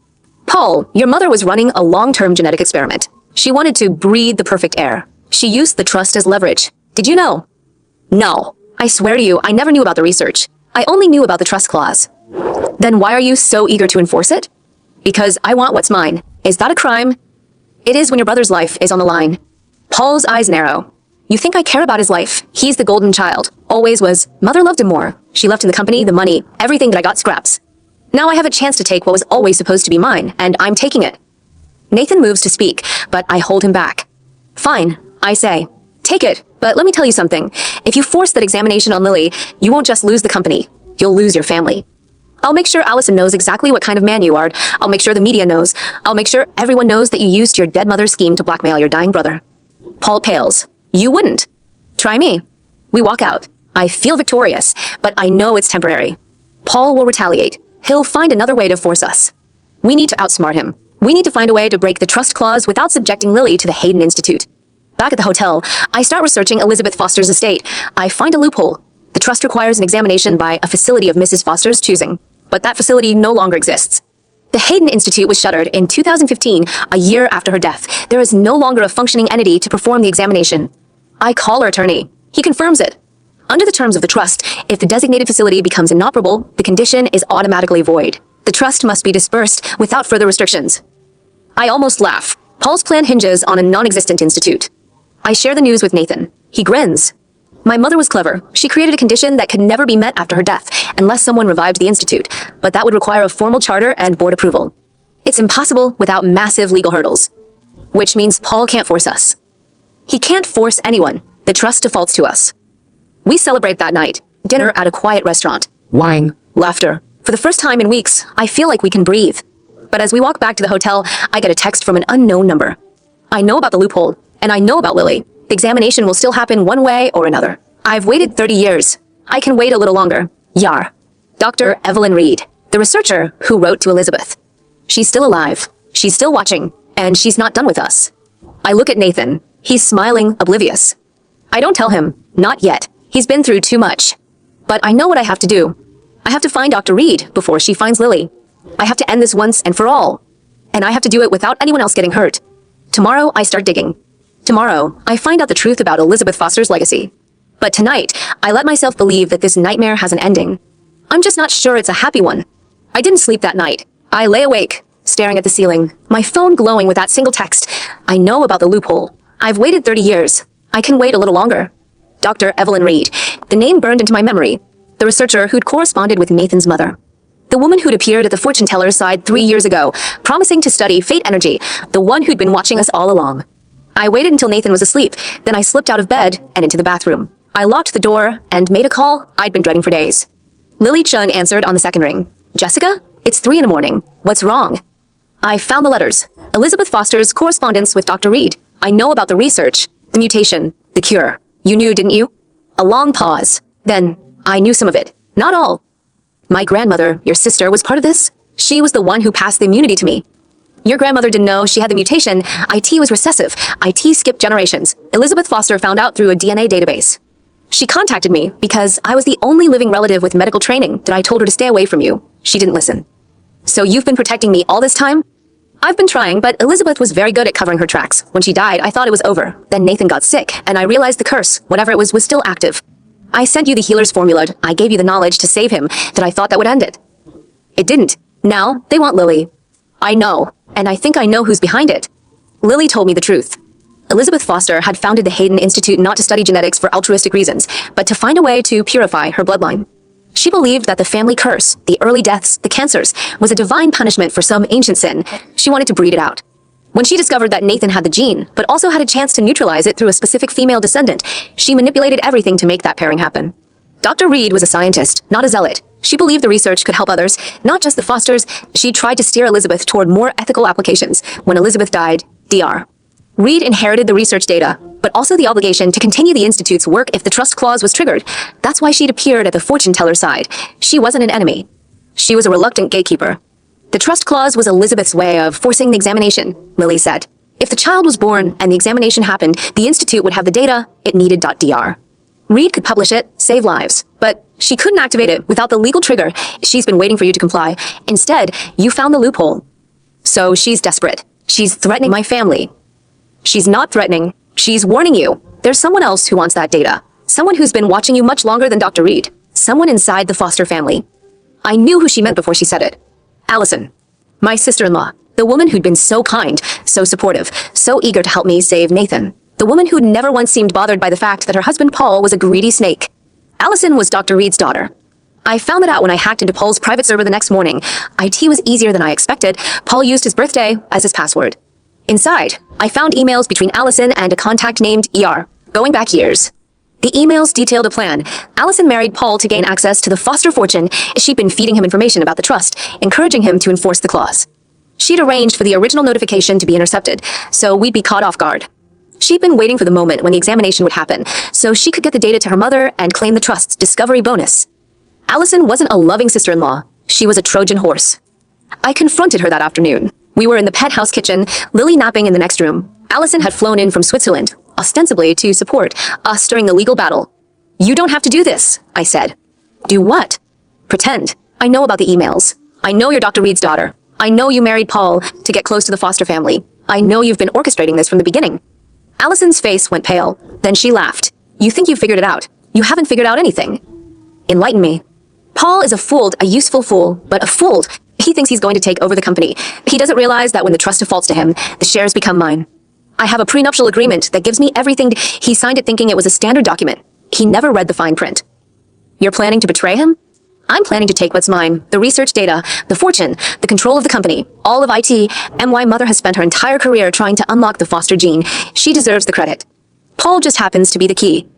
Paul, your mother was running a long-term genetic experiment. She wanted to breathe the perfect heir. She used the trust as leverage. Did you know? No. I swear to you, I never knew about the research. I only knew about the trust clause. Then why are you so eager to enforce it? Because I want what's mine. Is that a crime? It is when your brother's life is on the line. Paul's eyes narrow. You think I care about his life? He's the golden child. Always was. Mother loved him more. She left him the company, the money, everything that I got scraps. Now I have a chance to take what was always supposed to be mine, and I'm taking it. Nathan moves to speak, but I hold him back. Fine, I say. Take it, but let me tell you something. If you force that examination on Lily, you won't just lose the company. You'll lose your family. I'll make sure Allison knows exactly what kind of man you are. I'll make sure the media knows. I'll make sure everyone knows that you used your dead mother's scheme to blackmail your dying brother. Paul pales. You wouldn't. Try me. We walk out. I feel victorious, but I know it's temporary. Paul will retaliate. He'll find another way to force us. We need to outsmart him. We need to find a way to break the trust clause without subjecting Lily to the Hayden Institute. Back at the hotel, I start researching Elizabeth Foster's estate. I find a loophole. The trust requires an examination by a facility of Mrs. Foster's choosing, but that facility no longer exists. The Hayden Institute was shuttered in 2015, a year after her death. There is no longer a functioning entity to perform the examination. I call our attorney. He confirms it. Under the terms of the trust, if the designated facility becomes inoperable, the condition is automatically void. The trust must be dispersed without further restrictions. I almost laugh. Paul's plan hinges on a non-existent institute. I share the news with Nathan. He grins. My mother was clever. She created a condition that could never be met after her death, unless someone revived the institute, but that would require a formal charter and board approval. It's impossible without massive legal hurdles. Which means Paul can't force us. He can't force anyone. The trust defaults to us. We celebrate that night. Dinner at a quiet restaurant. Wine. Laughter. For the first time in weeks, I feel like we can breathe. But as we walk back to the hotel, I get a text from an unknown number. I know about the loophole, and I know about Lily. The examination will still happen one way or another. I've waited 30 years. I can wait a little longer. Yar. Dr. Evelyn Reed, the researcher who wrote to Elizabeth. She's still alive. She's still watching, and she's not done with us. I look at Nathan. He's smiling, oblivious. I don't tell him. Not yet. He's been through too much. But I know what I have to do. I have to find Dr. Reed before she finds Lily. I have to end this once and for all. And I have to do it without anyone else getting hurt. Tomorrow, I start digging. Tomorrow, I find out the truth about Elizabeth Foster's legacy. But tonight, I let myself believe that this nightmare has an ending. I'm just not sure it's a happy one. I didn't sleep that night. I lay awake, staring at the ceiling, my phone glowing with that single text. I know about the loophole. I've waited 30 years. I can wait a little longer. Dr. Evelyn Reed. The name burned into my memory. The researcher who'd corresponded with Nathan's mother. The woman who'd appeared at the fortune teller's side 3 years ago, promising to study fate energy, the one who'd been watching us all along. I waited until Nathan was asleep, then I slipped out of bed and into the bathroom. I locked the door and made a call I'd been dreading for days. Lily Chun answered on the second ring. Jessica? It's 3 in the morning. What's wrong? I found the letters. Elizabeth Foster's correspondence with Dr. Reed. I know about the research, the mutation, the cure. You knew, didn't you? A long pause. Then, I knew some of it. Not all. My grandmother, your sister, was part of this. She was the one who passed the immunity to me. Your grandmother didn't know she had the mutation. IT was recessive. IT skipped generations. Elizabeth Foster found out through a DNA database. She contacted me because I was the only living relative with medical training that I told her to stay away from you. She didn't listen. So you've been protecting me all this time? I've been trying, but Elizabeth was very good at covering her tracks. When she died, I thought it was over. Then Nathan got sick, and I realized the curse, whatever it was still active. I sent you the healer's formula. I gave you the knowledge to save him, that I thought that would end it. It didn't. Now, they want Lily. I know, and I think I know who's behind it. Lily told me the truth. Elizabeth Foster had founded the Hayden Institute not to study genetics for altruistic reasons, but to find a way to purify her bloodline. She believed that the family curse, the early deaths, the cancers, was a divine punishment for some ancient sin. She wanted to breed it out. When she discovered that Nathan had the gene, but also had a chance to neutralize it through a specific female descendant, she manipulated everything to make that pairing happen. Dr. Reed was a scientist, not a zealot. She believed the research could help others, not just the Fosters. She tried to steer Elizabeth toward more ethical applications. When Elizabeth died, Dr. Reed inherited the research data, but also the obligation to continue the Institute's work if the trust clause was triggered. That's why she'd appeared at the fortune teller's side. She wasn't an enemy. She was a reluctant gatekeeper. The trust clause was Elizabeth's way of forcing the examination, Lily said. If the child was born and the examination happened, the Institute would have the data it needed. Dr. Reed could publish it, save lives, but she couldn't activate it without the legal trigger. She's been waiting for you to comply. Instead, you found the loophole. So she's desperate. She's threatening my family. She's not threatening. She's warning you. There's someone else who wants that data. Someone who's been watching you much longer than Dr. Reed. Someone inside the Foster family. I knew who she meant before she said it. Allison. My sister-in-law. The woman who'd been so kind, so supportive, so eager to help me save Nathan. The woman who'd never once seemed bothered by the fact that her husband Paul was a greedy snake. Allison was Dr. Reed's daughter. I found that out when I hacked into Paul's private server the next morning. IT was easier than I expected. Paul used his birthday as his password. Inside, I found emails between Allison and a contact named ER, going back years. The emails detailed a plan. Allison married Paul to gain access to the Foster fortune. She'd been feeding him information about the trust, encouraging him to enforce the clause. She'd arranged for the original notification to be intercepted, so we'd be caught off guard. She'd been waiting for the moment when the examination would happen, so she could get the data to her mother and claim the trust's discovery bonus. Allison wasn't a loving sister-in-law. She was a Trojan horse. I confronted her that afternoon. We were in the pet house kitchen, Lily napping in the next room. Allison had flown in from Switzerland, ostensibly to support us during the legal battle. You don't have to do this, I said. Do what? Pretend. I know about the emails. I know you're Dr. Reed's daughter. I know you married Paul to get close to the Foster family. I know you've been orchestrating this from the beginning. Allison's face went pale. Then she laughed. You think you figured it out. You haven't figured out anything. Enlighten me. Paul is a fool, a useful fool, but a fool. He thinks he's going to take over the company. He doesn't realize that when the trust defaults to him, the shares become mine. I have a prenuptial agreement that gives me everything. He signed it thinking it was a standard document. He never read the fine print. You're planning to betray him? I'm planning to take what's mine, the research data, the fortune, the control of the company, all of IT. My mother has spent her entire career trying to unlock the Foster gene. She deserves the credit. Paul just happens to be the key.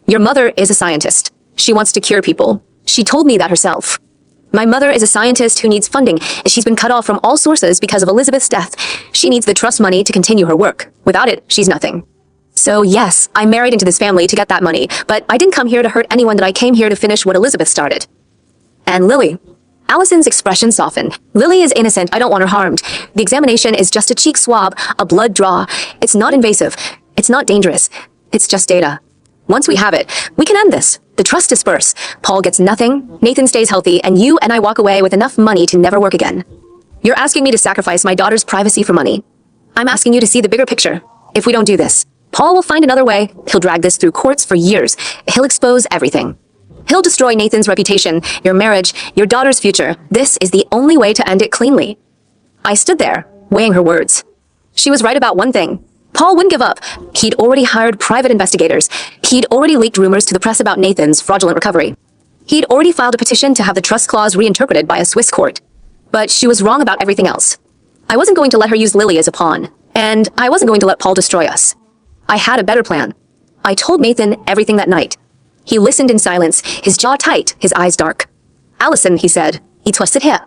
Your mother is a scientist. She wants to cure people. She told me that herself. My mother is a scientist who needs funding, and she's been cut off from all sources because of Elizabeth's death. She needs the trust money to continue her work. Without it, she's nothing. So yes, I married into this family to get that money, but I didn't come here to hurt anyone. That I came here to finish what Elizabeth started. And Lily. Allison's expression softened. Lily is innocent. I don't want her harmed. The examination is just a cheek swab, a blood draw. It's not invasive. It's not dangerous. It's just data. Once we have it, we can end this. The trust disperse. Paul gets nothing, Nathan stays healthy, and you and I walk away with enough money to never work again. You're asking me to sacrifice my daughter's privacy for money. I'm asking you to see the bigger picture. If we don't do this, Paul will find another way. He'll drag this through courts for years. He'll expose everything. He'll destroy Nathan's reputation, your marriage, your daughter's future. This is the only way to end it cleanly. I stood there, weighing her words. She was right about one thing. Paul wouldn't give up. He'd already hired private investigators. He'd already leaked rumors to the press about Nathan's fraudulent recovery. He'd already filed a petition to have the trust clause reinterpreted by a Swiss court. But she was wrong about everything else. I wasn't going to let her use Lily as a pawn, and I wasn't going to let Paul destroy us. I had a better plan. I told Nathan everything that night. He listened in silence, his jaw tight, his eyes dark. Allison, he said, he trusted her.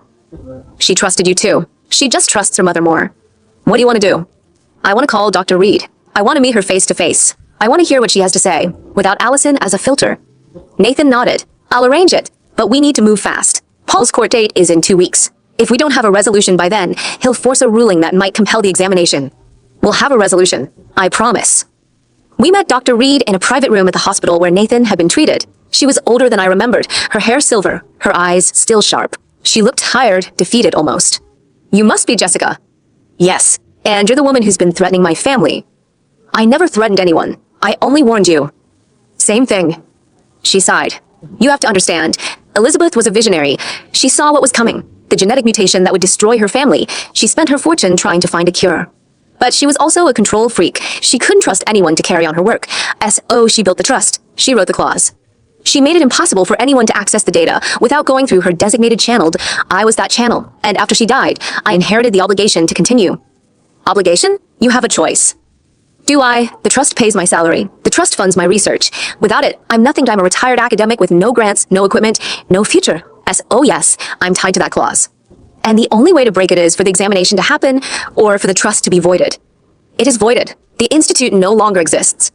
She trusted you too. She just trusts her mother more. What do you want to do? I want to call Dr. Reed. I want to meet her face to face. I want to hear what she has to say, without Allison as a filter. Nathan nodded. I'll arrange it, but we need to move fast. Paul's court date is in 2 weeks. If we don't have a resolution by then, he'll force a ruling that might compel the examination. We'll have a resolution. I promise. We met Dr. Reed in a private room at the hospital where Nathan had been treated. She was older than I remembered, her hair silver, her eyes still sharp. She looked tired, defeated almost. You must be Jessica. Yes, and you're the woman who's been threatening my family. I never threatened anyone. I only warned you. Same thing. She sighed. You have to understand, Elizabeth was a visionary. She saw what was coming, the genetic mutation that would destroy her family. She spent her fortune trying to find a cure. But she was also a control freak. She couldn't trust anyone to carry on her work. She built the trust. She wrote the clause. She made it impossible for anyone to access the data without going through her designated channel. I was that channel, and after she died, I inherited the obligation to continue. Obligation? You have a choice. Do I? The trust pays my salary. The trust funds my research. Without it, I'm nothing. I'm a retired academic with no grants, no equipment, no future. Yes, I'm tied to that clause. And the only way to break it is for the examination to happen, or for the trust to be voided. It is voided. The institute no longer exists.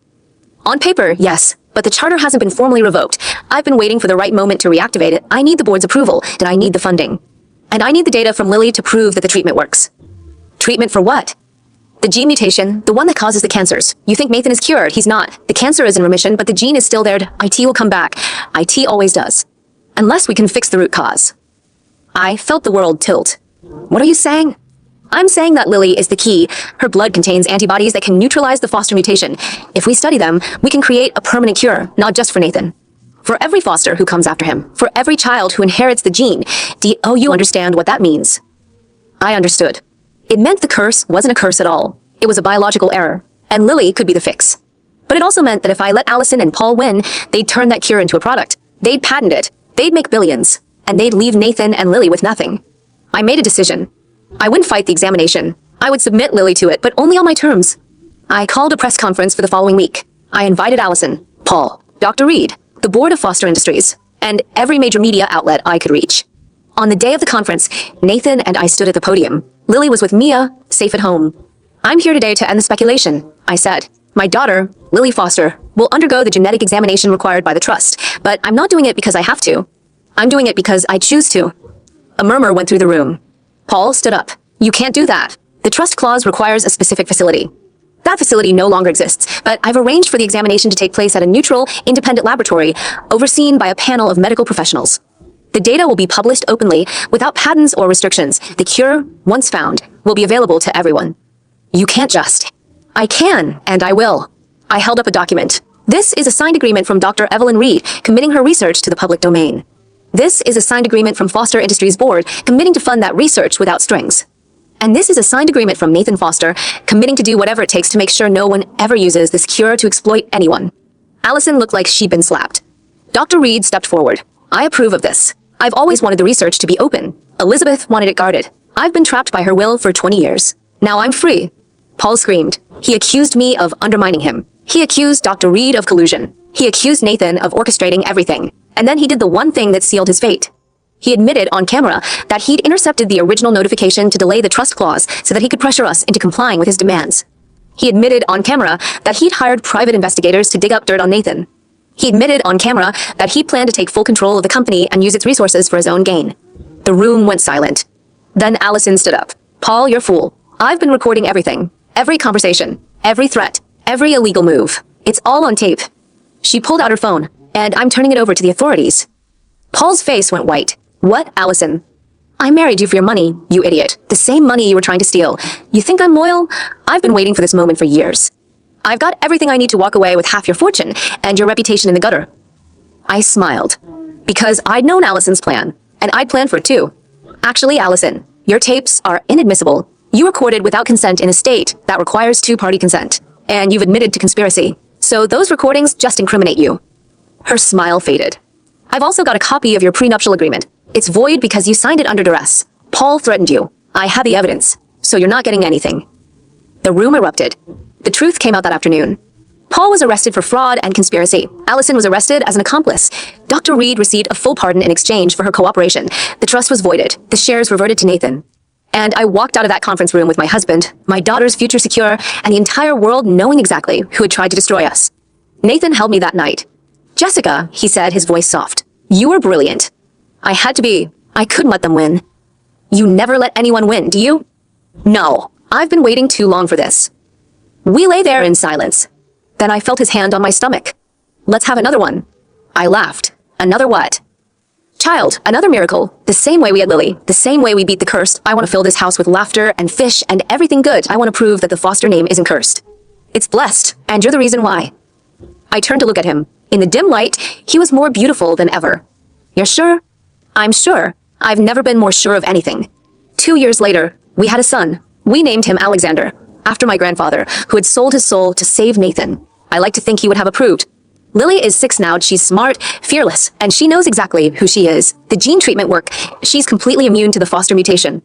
On paper, yes, but the charter hasn't been formally revoked. I've been waiting for the right moment to reactivate it. I need the board's approval, and I need the funding. And I need the data from Lily to prove that the treatment works. Treatment for what? The gene mutation, the one that causes the cancers. You think Nathan is cured. He's not. The cancer is in remission, but the gene is still there. IT will come back. IT always does. Unless we can fix the root cause. I felt the world tilt. What are you saying? I'm saying that Lily is the key. Her blood contains antibodies that can neutralize the Foster mutation. If we study them, we can create a permanent cure, not just for Nathan. For every Foster who comes after him. For every child who inherits the gene. Do you understand what that means? I understood. It meant the curse wasn't a curse at all. It was a biological error. And Lily could be the fix. But it also meant that if I let Allison and Paul win, they'd turn that cure into a product. They'd patent it. They'd make billions. And they'd leave Nathan and Lily with nothing. I made a decision. I wouldn't fight the examination. I would submit Lily to it, but only on my terms. I called a press conference for the following week. I invited Allison, Paul, Dr. Reed, the board of Foster Industries, and every major media outlet I could reach. On the day of the conference, Nathan and I stood at the podium. Lily was with Mia, safe at home. I'm here today to end the speculation, I said. My daughter, Lily Foster, will undergo the genetic examination required by the trust, but I'm not doing it because I have to. I'm doing it because I choose to. A murmur went through the room. Paul stood up. You can't do that. The trust clause requires a specific facility. That facility no longer exists, but I've arranged for the examination to take place at a neutral, independent laboratory, overseen by a panel of medical professionals. The data will be published openly, without patents or restrictions. The cure, once found, will be available to everyone. You can't just. I can, and I will. I held up a document. This is a signed agreement from Dr. Evelyn Reed, committing her research to the public domain. This is a signed agreement from Foster Industries Board, committing to fund that research without strings. And this is a signed agreement from Nathan Foster, committing to do whatever it takes to make sure no one ever uses this cure to exploit anyone. Allison looked like she'd been slapped. Dr. Reed stepped forward. I approve of this. I've always wanted the research to be open. Elizabeth wanted it guarded. I've been trapped by her will for 20 years. Now I'm free. Paul screamed. He accused me of undermining him. He accused Dr. Reed of collusion. He accused Nathan of orchestrating everything. And then he did the one thing that sealed his fate. He admitted on camera that he'd intercepted the original notification to delay the trust clause so that he could pressure us into complying with his demands. He admitted on camera that he'd hired private investigators to dig up dirt on Nathan. He admitted on camera that he planned to take full control of the company and use its resources for his own gain. The room went silent. Then Allison stood up. Paul, you're fool. I've been recording everything. Every conversation. Every threat. Every illegal move. It's all on tape. She pulled out her phone. And I'm turning it over to the authorities. Paul's face went white. What, Allison? I married you for your money, you idiot. The same money you were trying to steal. You think I'm loyal? I've been waiting for this moment for years. I've got everything I need to walk away with half your fortune and your reputation in the gutter. I smiled, because I'd known Allison's plan, and I'd planned for it too. Actually, Allison, your tapes are inadmissible. You recorded without consent in a state that requires two-party consent, and you've admitted to conspiracy. So those recordings just incriminate you. Her smile faded. I've also got a copy of your prenuptial agreement. It's void because you signed it under duress. Paul threatened you. I have the evidence, so you're not getting anything. The room erupted. The truth came out that afternoon. Paul was arrested for fraud and conspiracy. Allison was arrested as an accomplice. Dr. Reed received a full pardon in exchange for her cooperation. The trust was voided. The shares reverted to Nathan. And I walked out of that conference room with my husband, my daughter's future secure, and the entire world knowing exactly who had tried to destroy us. Nathan held me that night. Jessica, he said, his voice soft. You were brilliant. I had to be. I couldn't let them win. You never let anyone win, do you? No. I've been waiting too long for this. We lay there in silence. Then I felt his hand on my stomach. Let's have another one. I laughed. Another what? Child, another miracle. The same way we had Lily. The same way we beat the curse. I want to fill this house with laughter and fish and everything good. I want to prove that the Foster name isn't cursed. It's blessed, and you're the reason why. I turned to look at him. In the dim light, he was more beautiful than ever. You're sure? I'm sure. I've never been more sure of anything. 2 years later, we had a son. We named him Alexander, after my grandfather, who had sold his soul to save Nathan. I like to think he would have approved. Lily is 6 now. She's smart, fearless, and she knows exactly who she is. The gene treatment work. She's completely immune to the Foster mutation.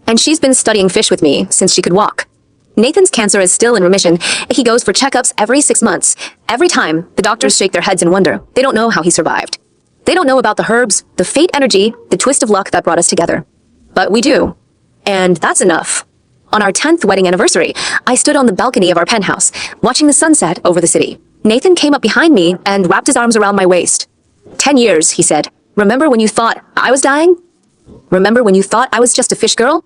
And she's been studying fish with me since she could walk. Nathan's cancer is still in remission. He goes for checkups every 6 months. Every time, the doctors shake their heads in wonder. They don't know how he survived. They don't know about the herbs, the fate energy, the twist of luck that brought us together. But we do. And that's enough. On our 10th wedding anniversary, I stood on the balcony of our penthouse, watching the sunset over the city. Nathan came up behind me and wrapped his arms around my waist. 10 years, he said. Remember when you thought I was dying? Remember when you thought I was just a fish girl?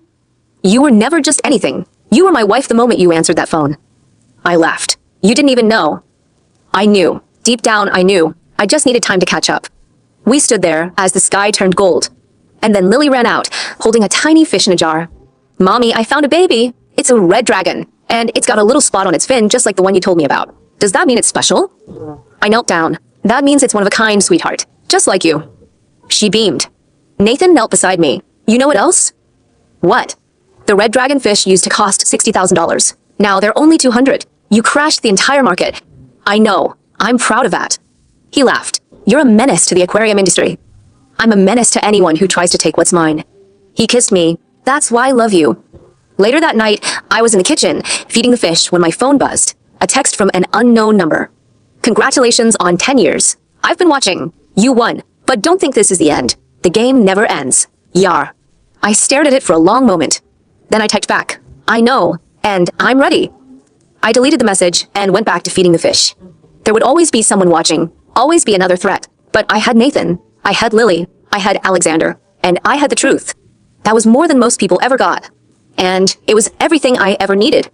You were never just anything. You were my wife the moment you answered that phone. I laughed. You didn't even know. I knew. Deep down, I knew. I just needed time to catch up. We stood there as the sky turned gold. And then Lily ran out, holding a tiny fish in a jar. Mommy, I found a baby. It's a red dragon, and it's got a little spot on its fin just like the one you told me about. Does that mean it's special? I knelt down. That means it's one of a kind, sweetheart. Just like you. She beamed. Nathan knelt beside me. You know what else? What? The red dragon fish used to cost $60,000. Now they're only $200. You crashed the entire market. I know. I'm proud of that. He laughed. You're a menace to the aquarium industry. I'm a menace to anyone who tries to take what's mine. He kissed me. That's why I love you. Later that night, I was in the kitchen, feeding the fish when my phone buzzed. A text from an unknown number. Congratulations on 10 years. I've been watching. You won. But don't think this is the end. The game never ends. Yar. I stared at it for a long moment. Then I typed back. I know. And I'm ready. I deleted the message and went back to feeding the fish. There would always be someone watching. Always be another threat. But I had Nathan. I had Lily. I had Alexander. And I had the truth. That was more than most people ever got. And it was everything I ever needed.